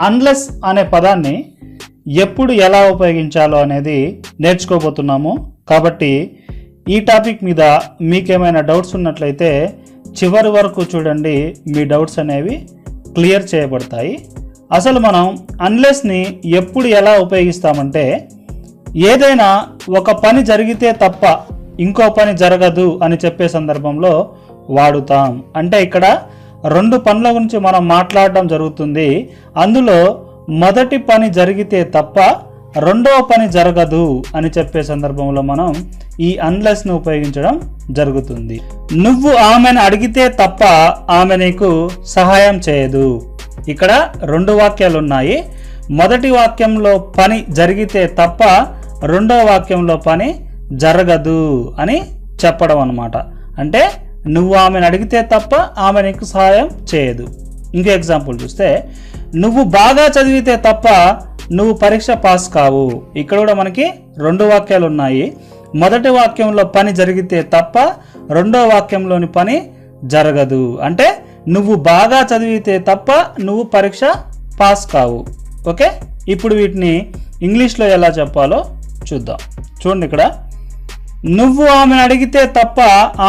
Unless అనే పదాన్ని ఎప్పుడు ఎలా ఉపయోగించాలో అనేది నేర్చుకోబోతున్నాము. కాబట్టి ఈ టాపిక్ మీద మీకేమైనా డౌట్స్ ఉన్నట్లయితే చివరి వరకు చూడండి, మీ డౌట్స్ అనేవి క్లియర్ చేయబడతాయి. అసలు మనం అన్లెస్ని ఎప్పుడు ఎలా ఉపయోగిస్తామంటే, ఏదైనా ఒక పని జరిగితే తప్ప ఇంకో పని జరగదు అని చెప్పే సందర్భంలో వాడుతాం. అంటే ఇక్కడ రెండు పనుల గురించి మనం మాట్లాడడం జరుగుతుంది. అందులో మొదటి పని జరిగితే తప్ప రెండవ పని జరగదు అని చెప్పే సందర్భంలో మనం ఈ అన్లెస్ను ఉపయోగించడం జరుగుతుంది. నువ్వు ఆమెను అడిగితే తప్ప ఆమె నీకు సహాయం చేయదు. ఇక్కడ రెండు వాక్యాలు ఉన్నాయి. మొదటి వాక్యంలో పని జరిగితే తప్ప రెండవ వాక్యంలో పని జరగదు అని చెప్పడం అన్నమాట. అంటే నువ్వు ఆమెను అడిగితే తప్ప ఆమె నీకు సహాయం చేయదు. ఇంకో ఎగ్జాంపుల్ చూస్తే, నువ్వు బాగా చదివితే తప్ప నువ్వు పరీక్ష పాస్ కావు. ఇక్కడ కూడా మనకి రెండు వాక్యాలు ఉన్నాయి. మొదటి వాక్యంలో పని జరిగితే తప్ప రెండో వాక్యంలోని పని జరగదు. అంటే నువ్వు బాగా చదివితే తప్ప నువ్వు పరీక్ష పాస్ కావు. ఓకే, ఇప్పుడు వీటిని ఇంగ్లీష్లో ఎలా చెప్పాలో చూద్దాం. చూడండి, ఇక్కడ నువ్వు ఆమెను అడిగితే తప్ప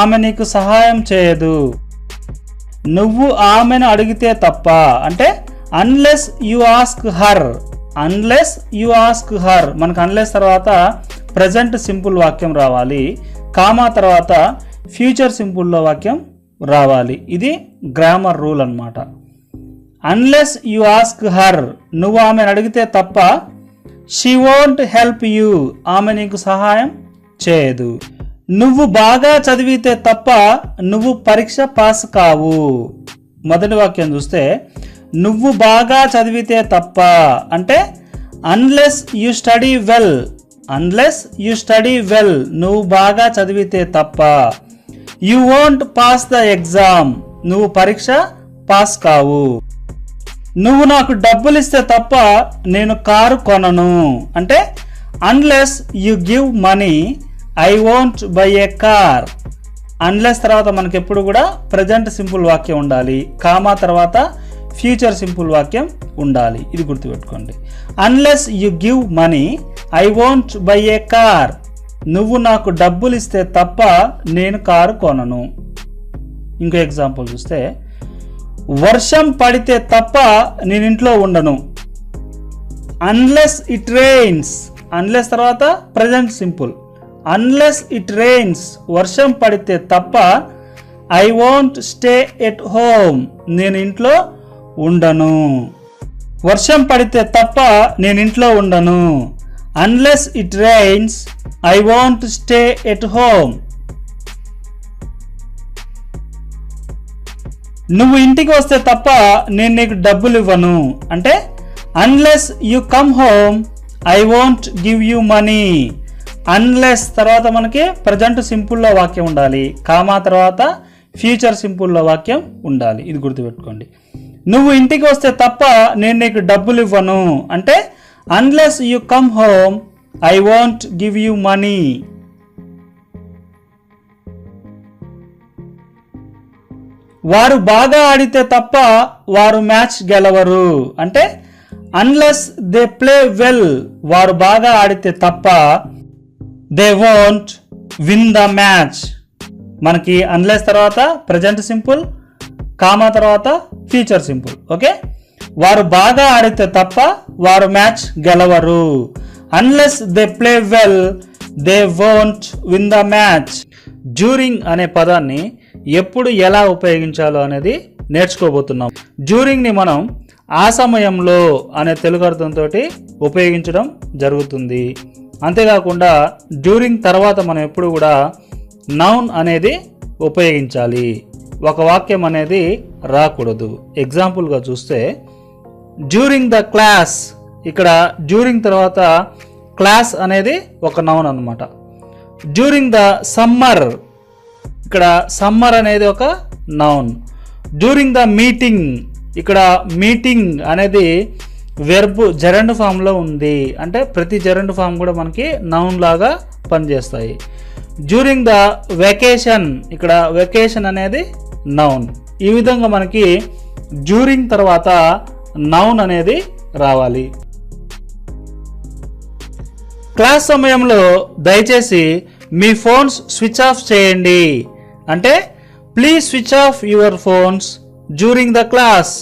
ఆమె నీకు సహాయం చేయదు. నువ్వు ఆమెను అడిగితే తప్ప అంటే unless you ask her. Unless you ask her, మనకు అన్లెస్ తర్వాత ప్రజెంట్ సింపుల్ వాక్యం రావాలి, కామా తర్వాత ఫ్యూచర్ సింపుల్లో వాక్యం రావాలి. ఇది గ్రామర్ రూల్ అన్నమాట. అన్లెస్ యు ఆస్క్ హర్, నువ్వు ఆమెను అడిగితే తప్ప షీ వోంట్ హెల్ప్ యూ, ఆమె నీకు సహాయం చేయదు. నువ్వు బాగా చదివితే తప్ప నువ్వు పరీక్ష పాస్ కావు. మొదటి వాక్యం చూస్తే, నువ్వు బాగా చదివితే తప్ప అంటే unless you study well. Unless you study well, నువ్వు బాగా చదివితే తప్ప. You won't pass the exam, నువ్వు పరీక్ష పాస్ కావు. నువ్వు నాకు డబ్బులు ఇస్తే తప్ప నేను కారు కొనను. అంటే unless you give money I won't by A car. Unless తర్వాత మనకి ఎప్పుడు కూడా ప్రజెంట్ సింపుల్ వాక్యం ఉండాలి, కామా తర్వాత ఫ్యూచర్ సింపుల్ వాక్యం ఉండాలి. ఇది గుర్తుపెట్టుకోండి. Unless you give money I won't by A car, నువ్వు నాకు డబ్బులు ఇస్తే తప్ప నేను కారు కొనను. ఇంకో ఎగ్జాంపుల్ చూస్తే, వర్షం పడితే తప్ప నేను ఇంట్లో ఉండను. అన్లెస్ ఇట్ రెయిన్స్, అన్లెస్ తర్వాత present simple. Unless it rains, వర్షం పడితే తప్ప I won't stay at home, నేను ఇంట్లో ఉండను. వర్షం పడితే తప్ప నేను ఇంట్లో ఉండను. Unless it rains I won't stay at home. నువ్వు ఇంటికి వస్తే తప్ప నేను నీకు డబ్బులు ఇవ్వను. అంటే unless you come home I won't give you money. Unless తర్వాత మనకి ప్రజెంట్ సింపుల్లో వాక్యం ఉండాలి, కామా తర్వాత ఫ్యూచర్ సింపుల్లో వాక్యం ఉండాలి. ఇది గుర్తుపెట్టుకోండి. నువ్వు ఇంటికి వస్తే తప్ప నేను నీకు డబ్బులు ఇవ్వను. అంటే unless you come home I won't give you money. వారు బాగా ఆడితే తప్ప వారు మ్యాచ్ గెలవరు. అంటే అన్లెస్ దే ప్లే వెల్, వారు బాగా ఆడితే తప్ప they won't win the match. మనకి అన్లెస్ తర్వాత ప్రజెంట్ సింపుల్, కామా తర్వాత ఫ్యూచర్ సింపుల్. ఓకే, వారు బాగా ఆడితే తప్ప వారు మ్యాచ్ గెలవరు. Unless they play well they won't win the match. During అనే పదాన్ని ఎప్పుడు ఎలా ఉపయోగించాలో అనేది నేర్చుకోబోతున్నాం. డ్యూరింగ్ని మనం ఆ సమయంలో అనే తెలుగు అర్థంతో ఉపయోగించడం జరుగుతుంది. అంతేకాకుండా డ్యూరింగ్ తర్వాత మనం ఎప్పుడు కూడా నౌన్ అనేది ఉపయోగించాలి, ఒక వాక్యం అనేది రాకూడదు. ఎగ్జాంపుల్గా చూస్తే, డ్యూరింగ్ ద క్లాస్, ఇక్కడ డ్యూరింగ్ తర్వాత క్లాస్ అనేది ఒక నౌన్ అన్నమాట. డ్యూరింగ్ ద సమ్మర్, ఇక్కడ సమ్మర్ అనేది ఒక నౌన్. డ్యూరింగ్ ద మీటింగ్, ఇక్కడ మీటింగ్ అనేది వెర్బ్ జెరండ్ ఫామ్లో ఉంది. అంటే ప్రతి జెరండ్ ఫామ్ కూడా మనకి నౌన్ లాగా పనిచేస్తాయి. డ్యూరింగ్ ద వెకేషన్, ఇక్కడ వెకేషన్ అనేది నౌన్. ఈ విధంగా మనకి డ్యూరింగ్ తర్వాత నౌన్ అనేది రావాలి. క్లాస్ సమయంలో దయచేసి మీ ఫోన్స్ స్విచ్ ఆఫ్ చేయండి. అంటే please switch off your phones during the class.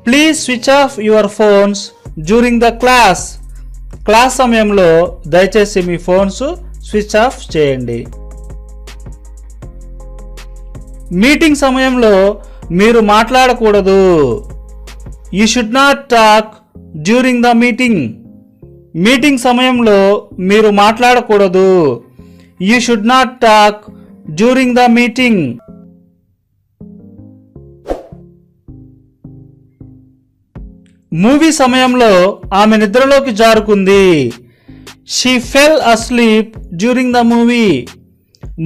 Please switch off your phones during the class. Class సమయంలో దయచేసి మీ ఫోన్స్ స్విచ్ ఆఫ్ చేయండి. మీటింగ్ సమయంలో మీరు మాట్లాడకూడదు. You should not talk during the meeting. Meeting సమయంలో మీరు మాట్లాడకూడదు. You should not talk during the meeting. Movie సమయంలో ఆమె నిద్రలోకి జారుకుంది. She fell asleep during the movie.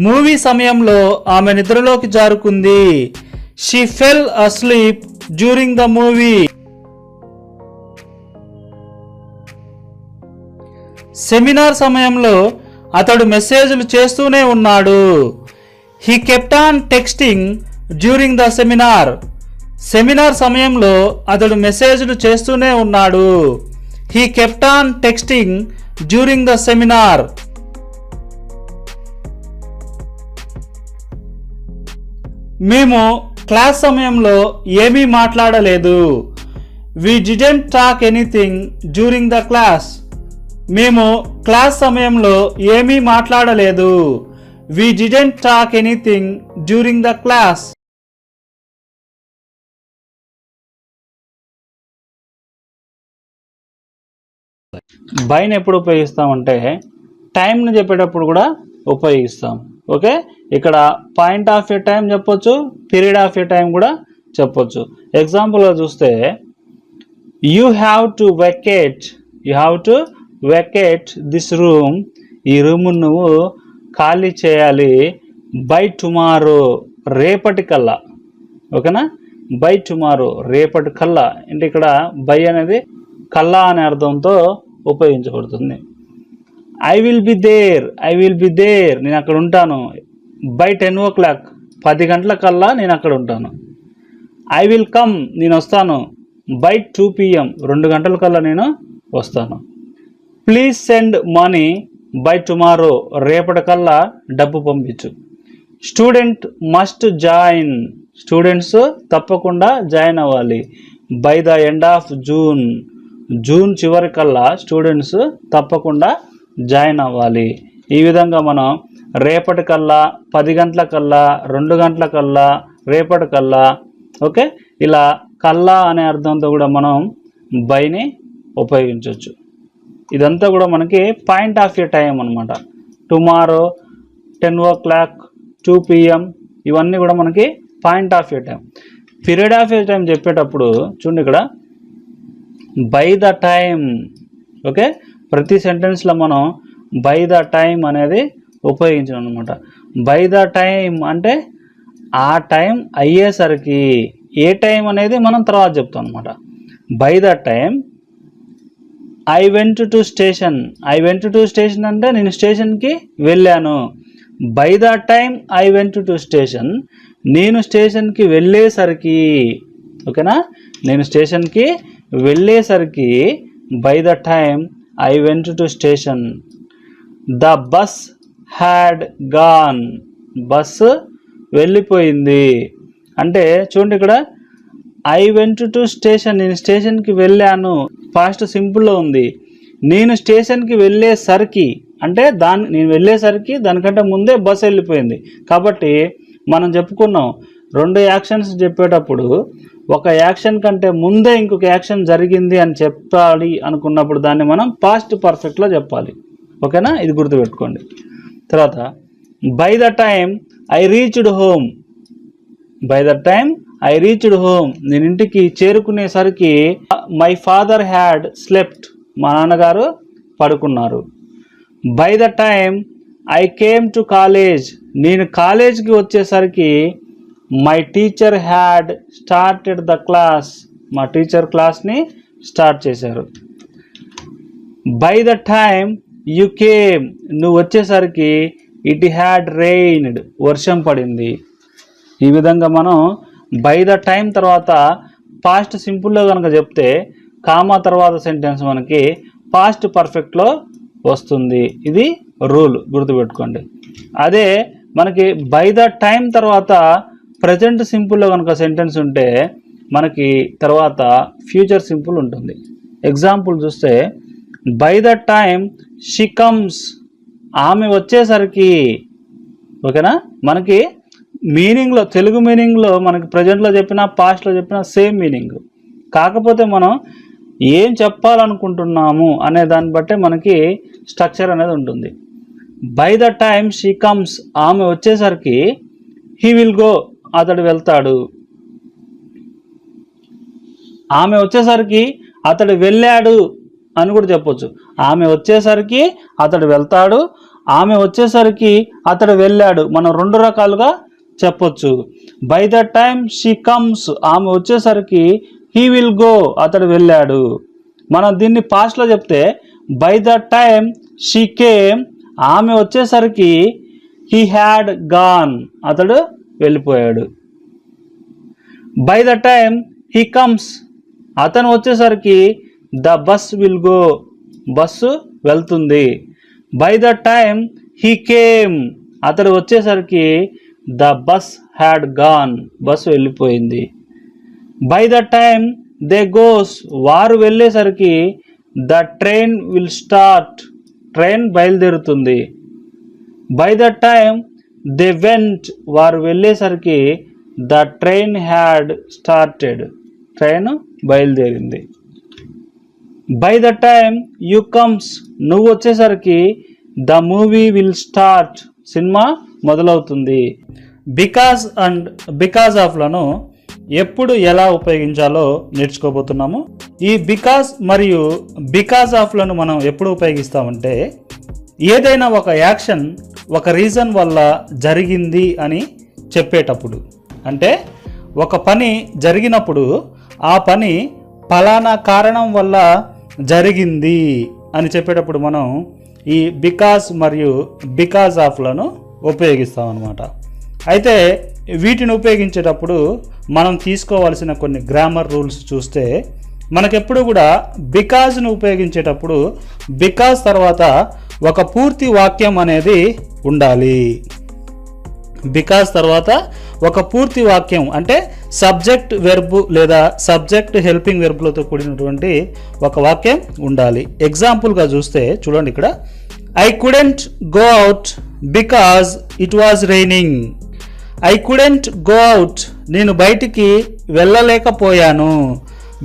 Movie సమయంలో ఆమె నిద్రలోకి జారుకుంది. She fell asleep during the movie. Seminar సమయంలో అతడు మెసేజ్లు చేస్తూనే ఉన్నాడు. He kept on texting during the seminar. Seminar సమయంలో అతడు మెసేజ్లు చేస్తూనే ఉన్నాడు. He kept on texting during the seminar. మేము క్లాస్ సమయంలో ఏమీ మాట్లాడలేదు. We didn't talk anything during the class. మేము క్లాస్ సమయంలో ఏమీ మాట్లాడలేదు. We didn't talk anything during the class. బైని ఎప్పుడు ఉపయోగిస్తామంటే టైంని చెప్పేటప్పుడు కూడా ఉపయోగిస్తాం. ఓకే, ఇక్కడ పాయింట్ ఆఫ్ ఏ టైం చెప్పొచ్చు, పీరియడ్ ఆఫ్ ఏ టైం కూడా చెప్పొచ్చు. ఎగ్జాంపుల్గా చూస్తే you have to vacate this room. ఈ రూమ్ నువ్వు ఖాళీ చేయాలి. బై టుమారో, రేపటి కల్లా. ఓకేనా, బై టుమారో, రేపటి కల్లా. అంటే ఇక్కడ బై అనేది కల్లా అనే అర్థంతో ఉపయోగించబడుతుంది. ఐ విల్ బి దేర్, నేను అక్కడ ఉంటాను. బై 10 o'clock, 10 గంటల కల్లా నేను అక్కడ ఉంటాను. ఐ విల్ కమ్, నేను వస్తాను. బై 2 PM, 2 గంటల కల్లా నేను వస్తాను. Please send money by tomorrow, రేపటి కల్లా డబ్బు పంపించు. స్టూడెంట్ మస్ట్ జాయిన్, స్టూడెంట్స్ తప్పకుండా జాయిన్ అవ్వాలి. By the end of June, June చివరి కల్లా స్టూడెంట్స్ తప్పకుండా జాయిన్ అవ్వాలి. ఈ విధంగా మనం రేపటి కల్లా, 10 గంటల కల్లా, 2 గంటల కల్లా, రేపటి కల్లా, ఓకే, ఇలా కల్లా అనే అర్థంతో కూడా మనం బైని ఉపయోగించవచ్చు. ఇదంతా కూడా మనకి పాయింట్ ఆఫ్ ఏ టైం అనమాట. టుమారో, 10 o'clock, 2 PM, ఇవన్నీ కూడా మనకి point of a time. Period of a time చెప్పేటప్పుడు చూడండి, ఇక్కడ బై ద టైం. ఓకే, ప్రతి సెంటెన్స్లో మనం బై ద టైం అనేది ఉపయోగించాం అనమాట. బై ద టైం అంటే ఆ టైం అయ్యేసరికి, ఏ టైం అనేది మనం తర్వాత చెప్తాం అనమాట. By the time I went to station. అంటే నేను స్టేషన్కి వెళ్ళాను. By the time I went to station, నేను స్టేషన్కి వెళ్ళేసరికి. ఓకేనా, నేను స్టేషన్కి వెళ్ళేసరికి by the time I went to station. The bus had gone, bus వెళ్ళిపోయింది. అంటే చూడండి, ఇక్కడ ఐ వెంట్ టు స్టేషన్, నేను స్టేషన్కి వెళ్ళాను, ఫాస్ట్ సింపుల్లో ఉంది. నేను స్టేషన్కి వెళ్ళేసరికి అంటే నేను వెళ్ళేసరికి దానికంటే ముందే బస్సు వెళ్ళిపోయింది. కాబట్టి మనం చెప్పుకున్నాం, 2 యాక్షన్స్ చెప్పేటప్పుడు ఒక యాక్షన్ కంటే ముందే ఇంకొక యాక్షన్ జరిగింది అని చెప్పాలి అనుకున్నప్పుడు దాన్ని మనం పాస్ట్ పర్ఫెక్ట్లో చెప్పాలి. ఓకేనా, ఇది గుర్తుపెట్టుకోండి. తర్వాత by the time I reached home. నేను ఇంటికి చేరుకునేసరికి మై ఫాదర్ హ్యాడ్ స్లెప్ట్, మా నాన్నగారు పడుకున్నారు. By the time I came to college, నేను కాలేజ్కి వచ్చేసరికి my teacher had started the class, మా టీచర్ క్లాస్ని స్టార్ట్ చేశారు. By the time you came, నువ్వు వచ్చేసరికి ఇట్ హ్యాడ్ రెయిన్డ్, వర్షం పడింది. ఈ విధంగా మనం బై ద టైం తర్వాత పాస్ట్ సింపుల్లో కనుక చెప్తే కామా తర్వాత సెంటెన్స్ మనకి పాస్ట్ పర్ఫెక్ట్లో వస్తుంది. ఇది రూల్, గుర్తుపెట్టుకోండి. అదే మనకి బై ద టైం తర్వాత ప్రజెంట్ సింపుల్లో కనుక సెంటెన్స్ ఉంటే మనకి తర్వాత ఫ్యూచర్ సింపుల్ ఉంటుంది. ఎగ్జాంపుల్ చూస్తే by the time she comes, ఆమె వచ్చేసరికి. ఓకేనా, మనకి మీనింగ్లో, తెలుగు మీనింగ్లో మనకి ప్రజెంట్లో చెప్పినా పాస్ట్లో చెప్పినా సేమ్ మీనింగ్. కాకపోతే మనం ఏం చెప్పాలనుకుంటున్నాము అనే దాన్ని బట్టే మనకి స్ట్రక్చర్ అనేది ఉంటుంది. By the time she comes, ఆమె వచ్చేసరికి హీ విల్ గో, అతడు వెళ్తాడు. ఆమె వచ్చేసరికి అతడు వెళ్ళాడు అని కూడా చెప్పొచ్చు. ఆమె వచ్చేసరికి అతడు వెళ్తాడు, ఆమె వచ్చేసరికి అతడు వెళ్ళాడు, మనం రెండు రకాలుగా చెప్పొచ్చు. By the time she comes, ఆమె వచ్చేసరికి హీ విల్ గో, అతడు వెళ్ళాడు. మనం దీన్ని పాస్ట్లో చెప్తే by the time she came, ఆమె వచ్చేసరికి హీ హ్యాడ్ గాన్, అతడు వెళ్ళిపోయాడు. By the time he comes, అతను వచ్చేసరికి the bus will go, bus వెళ్తుంది. By the time he came, అతడు వచ్చేసరికి the bus had gone, bus వెళ్ళిపోయింది. By the time they goes, వారు వెళ్ళేసరికి the train will start, train బయలుదేరుతుంది. By the time they went, వారు వెళ్ళేసరికి the train had started, train బయలుదేరింది. By the time you comes, నువ్వు వచ్చేసరికి the movie will start, cinema మొదలవుతుంది. బికాజ్ అండ్ బికాజ్ ఆఫ్లను ఎప్పుడు ఎలా ఉపయోగించాలో నేర్చుకోబోతున్నాము. ఈ బికాజ్ మరియు బికాజ్ ఆఫ్లను మనం ఎప్పుడు ఉపయోగిస్తామంటే ఏదైనా ఒక యాక్షన్ ఒక రీజన్ వల్ల జరిగింది అని చెప్పేటప్పుడు, అంటే ఒక పని జరిగినప్పుడు ఆ పని ఫలానా కారణం వల్ల జరిగింది అని చెప్పేటప్పుడు మనం ఈ బికాజ్ మరియు బికాజ్ ఆఫ్లను ఉపయోగిస్తాం అన్నమాట. అయితే వీటిని ఉపయోగించేటప్పుడు మనం తీసుకోవాల్సిన కొన్ని గ్రామర్ రూల్స్ చూస్తే మనకెప్పుడు కూడా బికాజ్ను ఉపయోగించేటప్పుడు బికాజ్ తర్వాత ఒక పూర్తి వాక్యం అనేది ఉండాలి. బికాజ్ తర్వాత ఒక పూర్తి వాక్యం అంటే సబ్జెక్ట్ వెర్బ్ లేదా సబ్జెక్ట్ హెల్పింగ్ వెర్బ్లతో కూడినటువంటి ఒక వాక్యం ఉండాలి. ఎగ్జాంపుల్గా చూస్తే చూడండి, ఇక్కడ I couldn't go out because it was raining. I couldn't go out, నేను బయటికి వెళ్ళలేకపోయాను.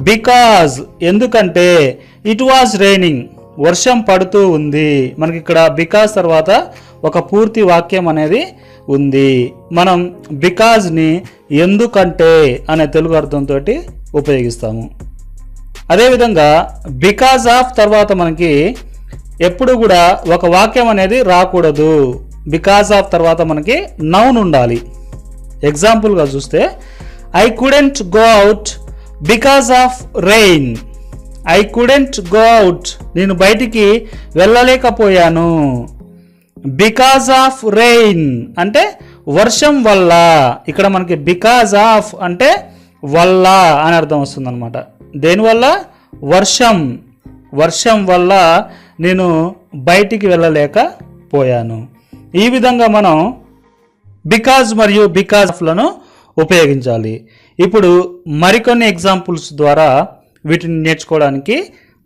బికాజ్, ఎందుకంటే ఇట్ వాజ్ రైనింగ్, వర్షం పడుతూ ఉంది. మనకి ఇక్కడ బికాజ్ తర్వాత ఒక పూర్తి వాక్యం అనేది ఉంది. మనం బికాజ్ని ఎందుకంటే అనే తెలుగు అర్థంతో ఉపయోగిస్తాము. అదేవిధంగా బికాజ్ ఆఫ్ తర్వాత మనకి ఎప్పుడు కూడా ఒక వాక్యం అనేది రాకూడదు. బికాజ్ ఆఫ్ తర్వాత మనకి నౌన్ ఉండాలి. ఎగ్జాంపుల్గా చూస్తే I couldn't go out because of rain. I couldn't go out, నేను బయటికి వెళ్ళలేకపోయాను. బికాజ్ ఆఫ్ రెయిన్ అంటే వర్షం వల్ల. ఇక్కడ మనకి బికాజ్ ఆఫ్ అంటే వల్ల అని అర్థం వస్తుంది అనమాట. దేనివల్ల? వర్షం. వర్షం వల్ల నేను బయటికి వెళ్ళలేకపోయాను. ఈ విధంగా మనం బికాజ్ మరియు బికాజ్ ఆఫ్లను ఉపయోగించాలి. ఇప్పుడు మరికొన్ని ఎగ్జాంపుల్స్ ద్వారా వీటిని నేర్చుకోవడానికి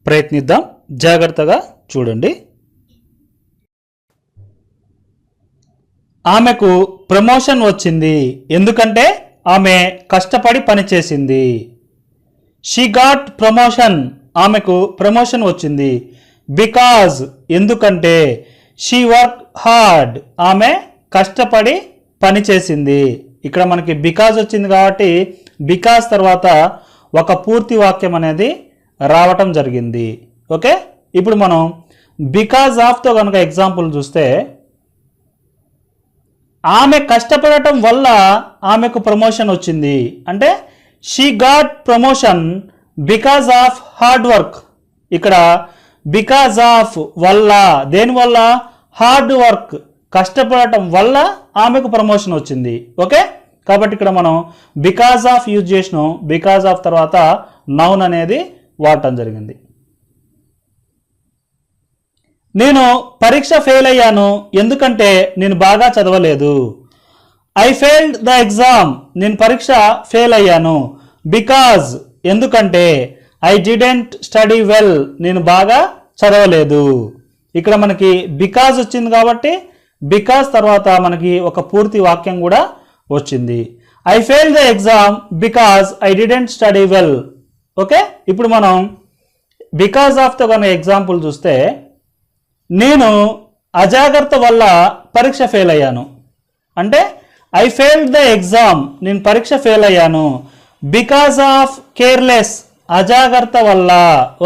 ప్రయత్నిద్దాం. జాగ్రత్తగా చూడండి. ఆమెకు ప్రమోషన్ వచ్చింది ఎందుకంటే ఆమె కష్టపడి పనిచేసింది. షీ గాట్ ప్రమోషన్, ఆమెకు ప్రమోషన్ వచ్చింది. బికాజ్, ఎందుకంటే షీ వర్క్ హార్డ్, ఆమె కష్టపడి పనిచేసింది. ఇక్కడ మనకి బికాజ్ వచ్చింది కాబట్టి బికాజ్ తర్వాత ఒక పూర్తి వాక్యం అనేది రావటం జరిగింది. ఓకే, ఇప్పుడు మనం బికాజ్ ఆఫ్తో కనుక ఎగ్జాంపుల్ చూస్తే ఆమె కష్టపడటం వల్ల ఆమెకు ప్రమోషన్ వచ్చింది. అంటే she got promotion because of hard work. ఇక్కడ బికాజ్ ఆఫ్ వల్ల, దేనివల్ల? హార్డ్ వర్క్, కష్టపడటం వల్ల ఆమెకు ప్రమోషన్ వచ్చింది. ఓకే, కాబట్టి ఇక్కడ మనం బికాజ్ ఆఫ్ యూజ్ చేసినాం. బికాజ్ ఆఫ్ తర్వాత నౌన్ అనేది వాడటం జరిగింది. నేను పరీక్ష ఫెయిల్ అయ్యాను ఎందుకంటే నేను బాగా చదవలేదు. ఐ ఫెయిల్డ్ ద ఎగ్జామ్, నేను పరీక్ష ఫెయిల్ అయ్యాను. బికాజ్, ఎందుకంటే. ఐ డిడెంట్ స్టడీ వెల్, నేను బాగా చదవలేదు. ఇక్కడ మనకి బికాజ్ వచ్చింది కాబట్టి బికాజ్ తర్వాత మనకి ఒక పూర్తి వాక్యం కూడా వచ్చింది. I failed the exam because I didn't study well. Okay, ఇప్పుడు మనం బికాజ్ ఆఫ్తో కనుక ఎగ్జాంపుల్ చూస్తే, నేను అజాగ్రత్త వల్ల పరీక్ష ఫెయిల్ అయ్యాను. అంటే ఐ ఫెయిల్డ్ ద ఎగ్జామ్, నేను పరీక్ష ఫెయిల్ అయ్యాను. బికాజ్ ఆఫ్ కేర్లెస్, అజాగ్రత్త వల్ల.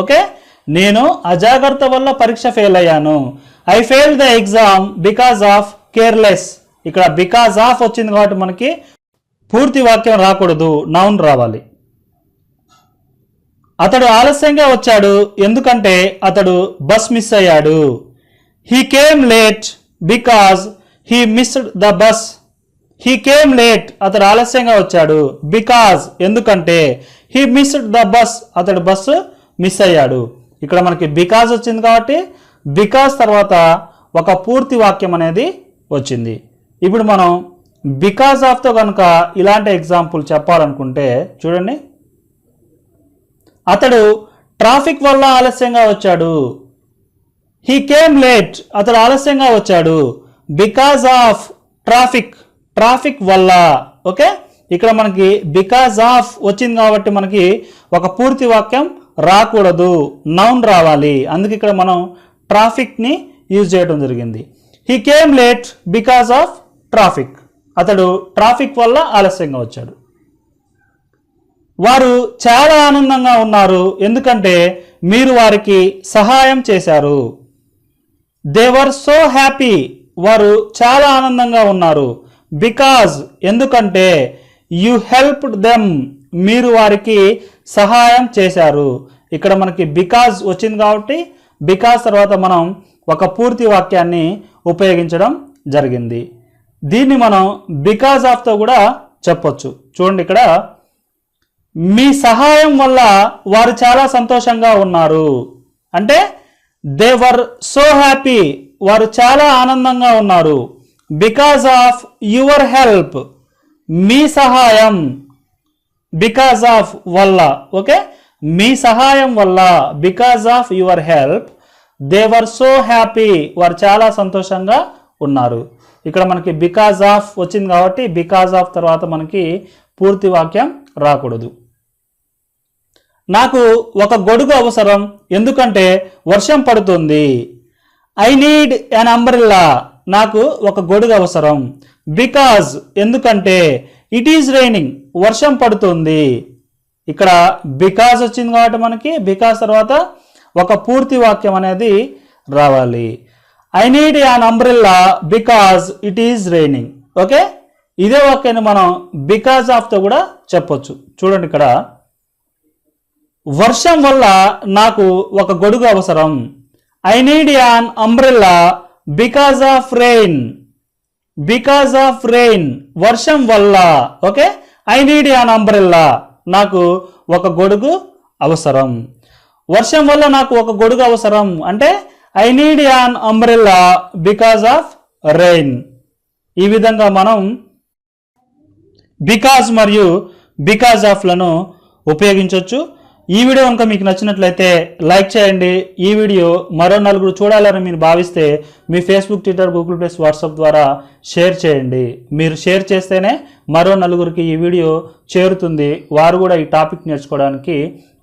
ఓకే, నేను అజాగ్రత్త వల్ల పరీక్ష ఫెయిల్ అయ్యాను. I failed the exam because of careless. ఇక్కడ బికాజ్ ఆఫ్ వచ్చింది కాబట్టి మనకి పూర్తి వాక్యం రాకూడదు, నౌన్ రావాలి. అతడు ఆలస్యంగా వచ్చాడు ఎందుకంటే అతడు బస్ మిస్ అయ్యాడు. He came late because he missed the bus. He came late, అతడు ఆలస్యంగా వచ్చాడు. బికాజ్, ఎందుకంటే. హీ మిస్డ్ ద బస్, అతడు బస్సు మిస్ అయ్యాడు. ఇక్కడ మనకి బికాజ్ వచ్చింది కాబట్టి బికాజ్ తర్వాత ఒక పూర్తి వాక్యం అనేది వచ్చింది. ఇప్పుడు మనం బికాజ్ ఆఫ్తో కనుక ఇలాంటి ఎగ్జాంపుల్ చెప్పాలనుకుంటే చూడండి, అతడు ట్రాఫిక్ వల్ల ఆలస్యంగా వచ్చాడు. హీ కేమ్ లేట్, అతడు ఆలస్యంగా వచ్చాడు. బికాజ్ ఆఫ్ ట్రాఫిక్, ట్రాఫిక్ వల్ల. ఓకే, ఇక్కడ మనకి బికాజ్ ఆఫ్ వచ్చింది కాబట్టి మనకి ఒక పూర్తి వాక్యం రాకూడదు, నౌన్ రావాలి. అందుకే ఇక్కడ మనం ట్రాఫిక్ని యూజ్ చేయడం జరిగింది. He came late because of traffic, అతడు ట్రాఫిక్ వల్ల ఆలస్యంగా వచ్చాడు. వారు చాలా ఆనందంగా ఉన్నారు ఎందుకంటే మీరు వారికి సహాయం చేశారు. దే వర్ సో హ్యాపీ, వారు చాలా ఆనందంగా ఉన్నారు. బికాజ్, ఎందుకంటే. యు హెల్ప్డ్ దెమ్, మీరు వారికి సహాయం చేశారు. ఇక్కడ మనకి బికాజ్ వచ్చింది కాబట్టి బికాజ్ తర్వాత మనం ఒక పూర్తి వాక్యాన్ని ఉపయోగించడం జరిగింది. దీన్ని మనం బికాజ్ ఆఫ్తో కూడా చెప్పొచ్చు. చూడండి, ఇక్కడ మీ సహాయం వల్ల వారు చాలా సంతోషంగా ఉన్నారు. అంటే దే వర్ సో హ్యాపీ, వారు చాలా ఆనందంగా ఉన్నారు. బికాజ్ ఆఫ్ యువర్ హెల్ప్, మీ సహాయం. బికాజ్ ఆఫ్ వల్ల. ఓకే, మీ సహాయం వల్ల. Because of your help they were so happy, వారు చాలా సంతోషంగా ఉన్నారు. ఇక్కడ మనకి బికాజ్ ఆఫ్ వచ్చింది కాబట్టి బికాజ్ ఆఫ్ తర్వాత మనకి పూర్తి వాక్యం రాకూడదు. నాకు ఒక గొడుగు అవసరం ఎందుకంటే వర్షం పడుతుంది. ఐ నీడ్ అన్ అంబ్రెల్లా, నాకు ఒక గొడుగు అవసరం. బికాజ్, ఎందుకంటే. ఇట్ ఈజ్ రైనింగ్, వర్షం పడుతుంది. ఇక్కడ బికాజ్ వచ్చింది కాబట్టి మనకి బికాజ్ తర్వాత ఒక పూర్తి వాక్యం అనేది రావాలి. I need an umbrella because it is raining. Okay, ఇదే వాక్యాన్ని మనం బికాజ్ ఆఫ్తో కూడా చెప్పొచ్చు. చూడండి, ఇక్కడ వర్షం వల్ల నాకు ఒక గొడుగు అవసరం. I need an umbrella because of rain. Because of rain, వర్షం వల్ల. Okay, I need an umbrella, నాకు ఒక గొడుగు అవసరం. వర్షం వల్ల నాకు ఒక గొడుగు అవసరం అంటే I need an umbrella because of rain. ఈ విధంగా మనం బికాజ్ మరియు బికాజ్ ఆఫ్లను ఉపయోగించవచ్చు. ఈ వీడియో కనుక మీకు నచ్చినట్లయితే లైక్ చేయండి. ఈ వీడియో మరో నలుగురు చూడాలని మీరు భావిస్తే మీ Facebook, Twitter, Google plus, WhatsApp ద్వారా షేర్ చేయండి. మీరు షేర్ చేస్తేనే మరో నలుగురికి ఈ వీడియో చేరుతుంది, వారు కూడా ఈ టాపిక్ నేర్చుకోవడానికి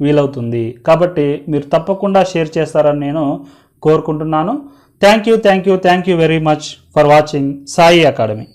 వీలవుతుంది. కాబట్టి మీరు తప్పకుండా షేర్ చేస్తారని నేను కోరుకుంటున్నాను. Thank you very much for watching Sai academy.